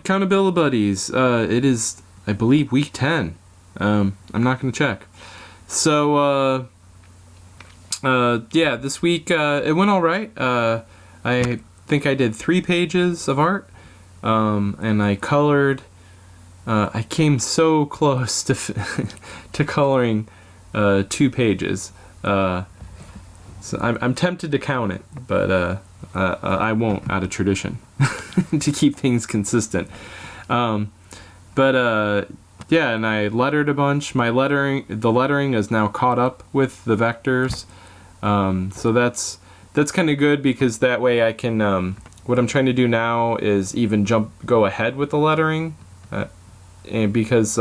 Accountability Buddies. It is, I believe, week 10. I'm not going to check. So, yeah, this week it went all right. I think I did 3 pages of art, and I colored. I came so close to to coloring 2 pages. So I'm tempted to count it, but I won't out of tradition to keep things consistent. Yeah, and I lettered a bunch. The lettering is now caught up with the vectors, so that's kind of good because that way I can. What I'm trying to do now is even go ahead with the lettering, and because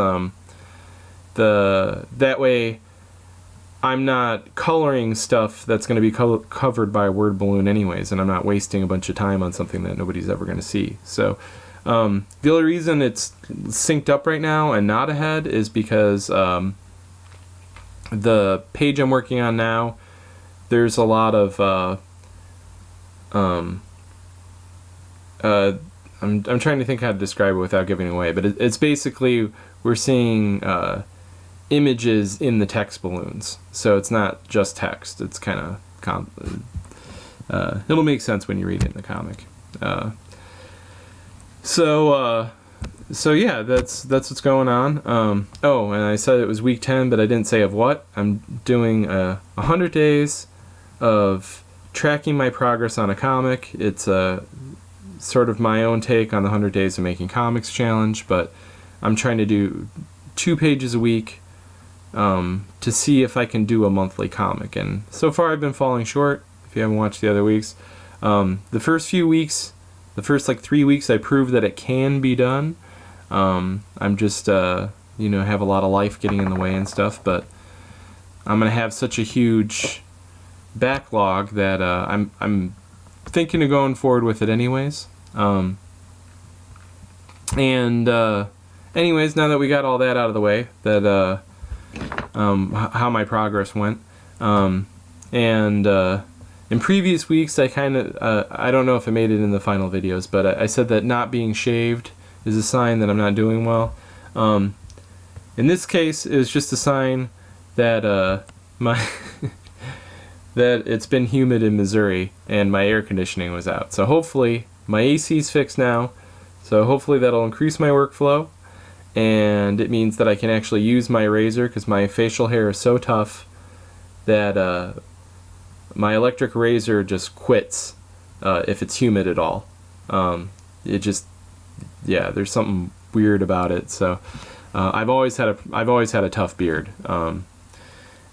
that way I'm not coloring stuff that's going to be covered by a word balloon anyways, and I'm not wasting a bunch of time on something that nobody's ever going to see. So the only reason it's synced up right now and not ahead is because the page I'm working on now, there's a lot of I'm trying to think how to describe it without giving it away, but it's basically we're seeing images in the text balloons, so it's not just text. It's kind of it'll make sense when you read it in the comic. So yeah, that's what's going on. Oh, and I said it was week 10, but I didn't say of what. I'm doing 100 days of tracking my progress on a comic. It's sort of my own take on the 100 Days of Making Comics challenge, but I'm trying to do 2 pages a week to see if I can do a monthly comic. And so far I've been falling short, if you haven't watched the other weeks. The first few weeks, the first like 3 weeks, I proved that it can be done. I'm just, have a lot of life getting in the way and stuff, but I'm going to have such a huge backlog that I'm thinking of going forward with it anyways. Anyways, now that we got all that out of the way, that how my progress went, in previous weeks I kind of I don't know if I made it in the final videos, but I said that not being shaved is a sign that I'm not doing well. In this case, it was just a sign that that it's been humid in Missouri and my air conditioning was out. So hopefully my AC's fixed now, so hopefully that'll increase my workflow, and it means that I can actually use my razor, because my facial hair is so tough that my electric razor just quits if it's humid at all. It just, yeah, there's something weird about it. So I've always had a tough beard.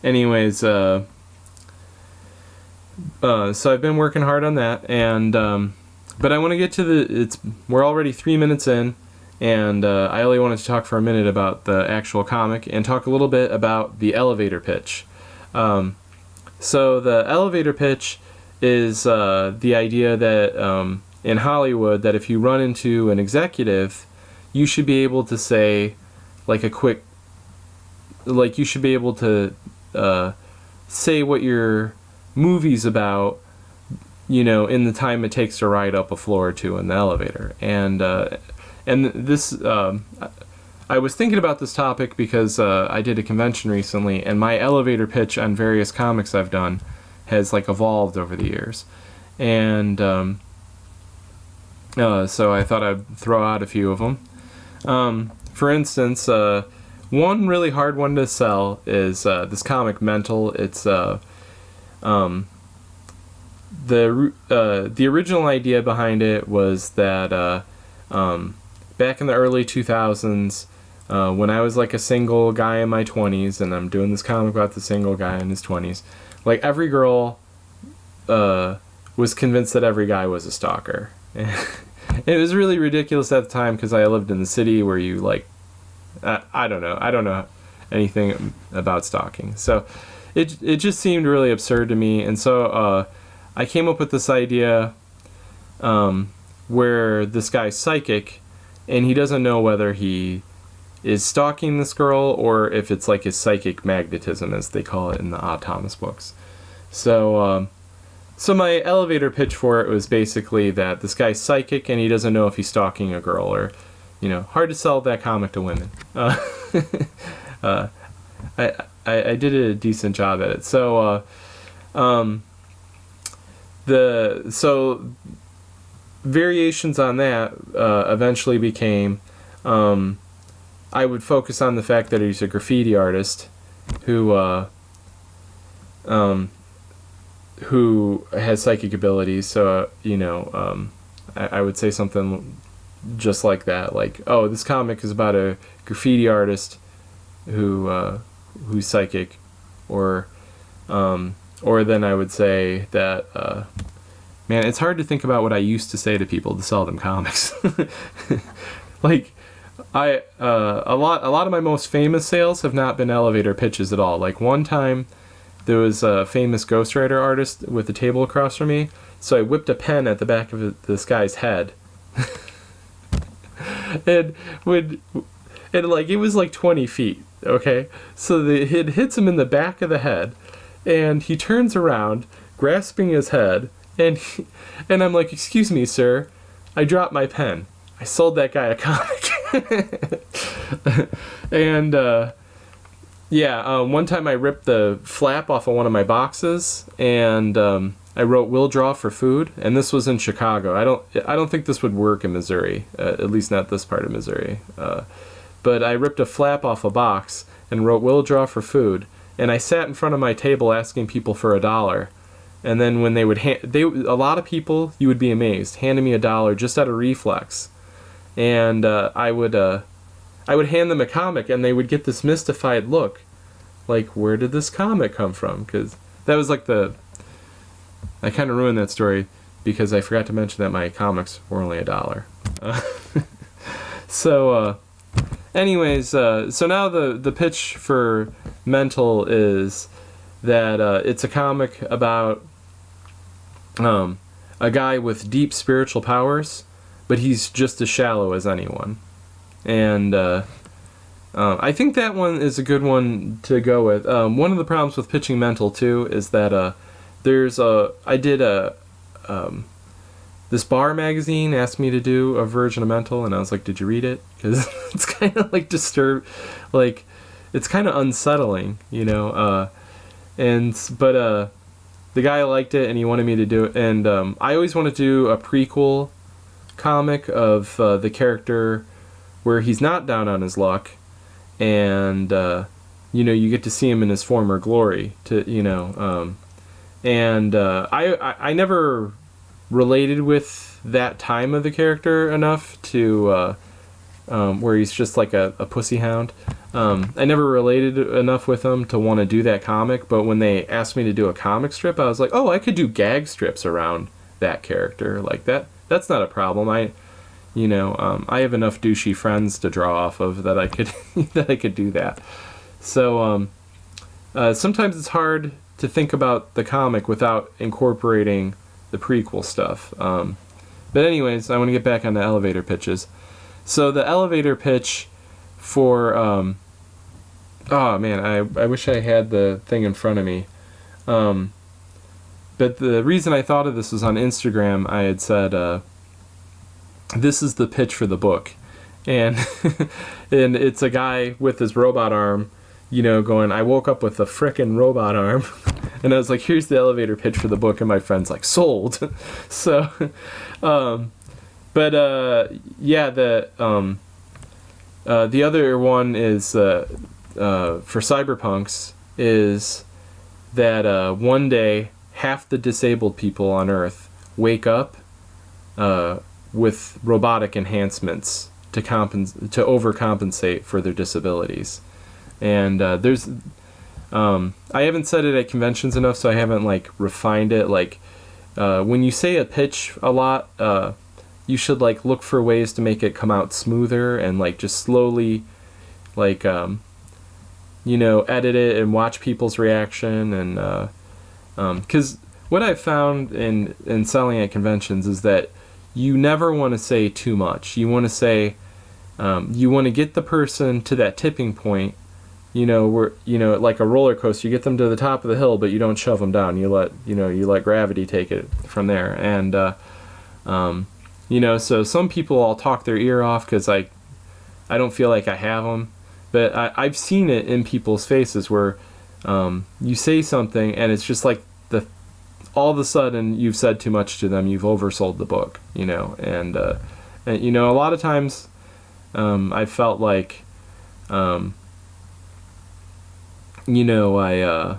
Anyways, so I've been working hard on that, and but I want to get to we're already 3 minutes in, and I only wanted to talk for a minute about the actual comic and talk a little bit about the elevator pitch. So the elevator pitch is the idea that in Hollywood, that if you run into an executive, you should be able to say you should be able to say what your movie's about, in the time it takes to ride up a floor or 2 in the elevator. And this, I was thinking about this topic because I did a convention recently, and my elevator pitch on various comics I've done has evolved over the years. And so I thought I'd throw out a few of them. For instance, one really hard one to sell is this comic Mental. It's the original idea behind it was that back in the early 2000s, when I was a single guy in my 20s, and I'm doing this comic about the single guy in his 20s, every girl was convinced that every guy was a stalker. It was really ridiculous at the time because I lived in the city where you I don't know anything about stalking, so it just seemed really absurd to me. And so I came up with this idea where this guy's psychic, and he doesn't know whether he is stalking this girl or if it's his psychic magnetism, as they call it in the Odd Thomas books. So so my elevator pitch for it was basically that this guy's psychic and he doesn't know if he's stalking a girl, or hard to sell that comic to women. I did a decent job at it. So variations on that eventually became, I would focus on the fact that he's a graffiti artist who has psychic abilities. So I would say something just like that, like, oh, this comic is about a graffiti artist who's psychic, or then I would say that, man, it's hard to think about what I used to say to people to sell them comics. Like, a lot of my most famous sales have not been elevator pitches at all. Like, one time there was a famous ghostwriter artist with a table across from me, so I whipped a pen at the back of this guy's head. And it was like 20 feet, okay? So it hits him in the back of the head, and he turns around, grasping his head, and I'm like, excuse me, sir, I dropped my pen. I sold that guy a comic. And, one time I ripped the flap off of one of my boxes, and I wrote "will draw for food," and this was in Chicago. I don't think this would work in Missouri, at least not this part of Missouri. But I ripped a flap off a box and wrote "will draw for food," and I sat in front of my table asking people for $1. And then when they would a lot of people, you would be amazed, handed me $1 just out of reflex, and I would hand them a comic, and they would get this mystified look, like, where did this comic come from? Because that was like I kind of ruined that story because I forgot to mention that my comics were only $1. Anyways, so now the pitch for Mental is that it's a comic about a guy with deep spiritual powers, but he's just as shallow as anyone. And I think that one is a good one to go with. One of the problems with pitching Mental too is that this bar magazine asked me to do a version of Mental, and I was like, did you read it? Because it's kind of like it's kind of unsettling, but the guy liked it and he wanted me to do it, and I always want to do a prequel comic of the character where he's not down on his luck, and you get to see him in his former glory, I never related with that time of the character enough to where he's just like a pussy hound. I never related enough with him to want to do that comic, but when they asked me to do a comic strip, I was like, oh, I could do gag strips around that character. Like, that's not a problem. I have enough douchey friends to draw off of that I could that I could do that. So sometimes it's hard to think about the comic without incorporating the prequel stuff. But anyways, I want to get back on the elevator pitches. So the elevator pitch for oh man, I wish I had the thing in front of me. But the reason I thought of this was on Instagram. I had said, this is the pitch for the book. And and it's a guy with his robot arm, going, I woke up with a frickin' robot arm. And I was like, here's the elevator pitch for the book. And my friend's like, sold. So, the other one is for cyberpunks is that one day half the disabled people on Earth wake up with robotic enhancements to overcompensate for their disabilities. And there's I haven't said it at conventions enough, so I haven't refined it. When you say a pitch a lot, you should look for ways to make it come out smoother and just slowly edit it and watch people's reaction. And because what I've found in selling at conventions is that you never want to say too much. You want to say you want to get the person to that tipping point, where like a roller coaster, you get them to the top of the hill, but you don't shove them down. You let gravity take it from there. And so some people I'll talk their ear off because I I don't feel like I have them. But I've seen it in people's faces where you say something and it's just like all of a sudden you've said too much to them, you've oversold the book, you know, and you know, a lot of times I felt like, you know, I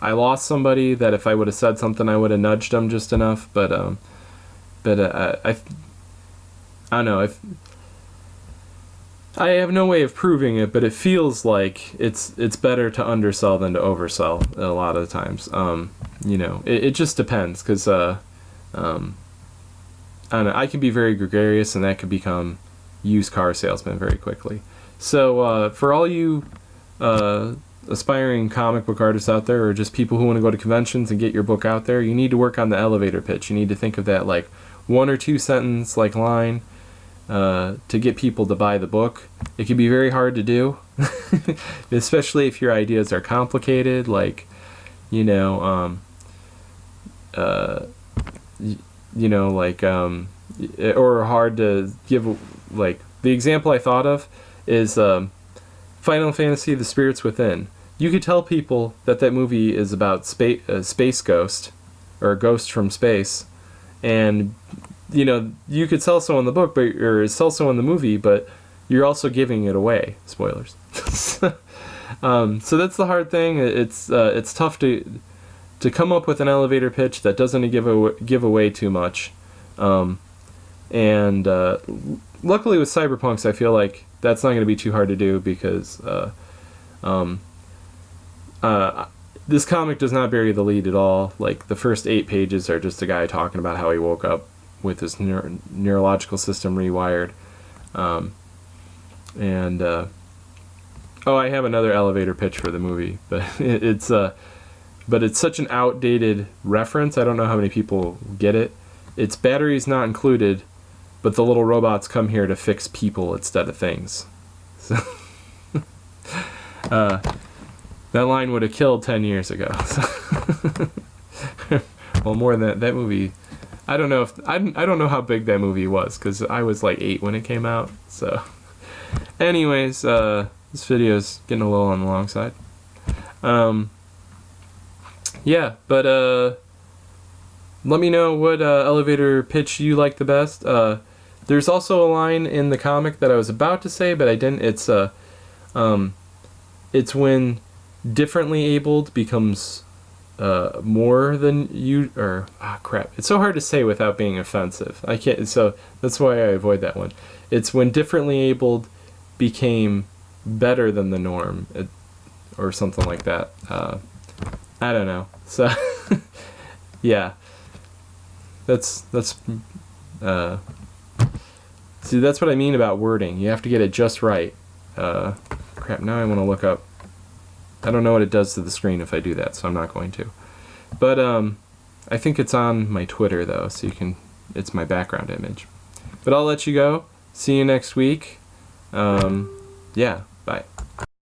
lost somebody that if I would have said something, I would have nudged them just enough, but I don't know, if I have no way of proving it, but it feels like it's better to undersell than to oversell a lot of the times. You know, it just depends, because I don't know, I can be very gregarious, and that could become used car salesman very quickly. So for all you aspiring comic book artists out there, or just people who want to go to conventions and get your book out there, you need to work on the elevator pitch. You need to think of that like 1 or 2 sentence like line to get people to buy the book. It can be very hard to do, especially if your ideas are complicated, like, you know, you know, like, or hard to give. Like, the example I thought of is Final Fantasy: The Spirits Within. You could tell people that that movie is about space ghost, or a ghost from space, and you know, you could sell someone the book, or sell someone the movie, but you're also giving it away. Spoilers. So that's the hard thing. It's tough to come up with an elevator pitch that doesn't give away too much. And luckily with cyberpunks, I feel like that's not going to be too hard to do, because this comic does not bury the lead at all. Like, the first 8 pages are just a guy talking about how he woke up with his neurological system rewired. I have another elevator pitch for the movie, but it's such an outdated reference. I don't know how many people get it. It's batteries not included, but the little robots come here to fix people instead of things. So that line would have killed 10 years ago. Well, more than that. That movie, I don't know how big that movie was, because I was like 8 when it came out. So anyways, this video's getting a little on the long side. Yeah, but let me know what elevator pitch you like the best. There's also a line in the comic that I was about to say, but I didn't. It's when differently abled becomes more than you, or crap. It's so hard to say without being offensive. I can't. So that's why I avoid that one. It's when differently abled became better than the norm, or something like that. I don't know. So yeah, that's see, that's what I mean about wording. You have to get it just right. Crap. Now I want to look up. I don't know what it does to the screen if I do that, so I'm not going to. But I think it's on my Twitter though, so you can. It's my background image. But I'll let you go. See you next week. Yeah. Bye.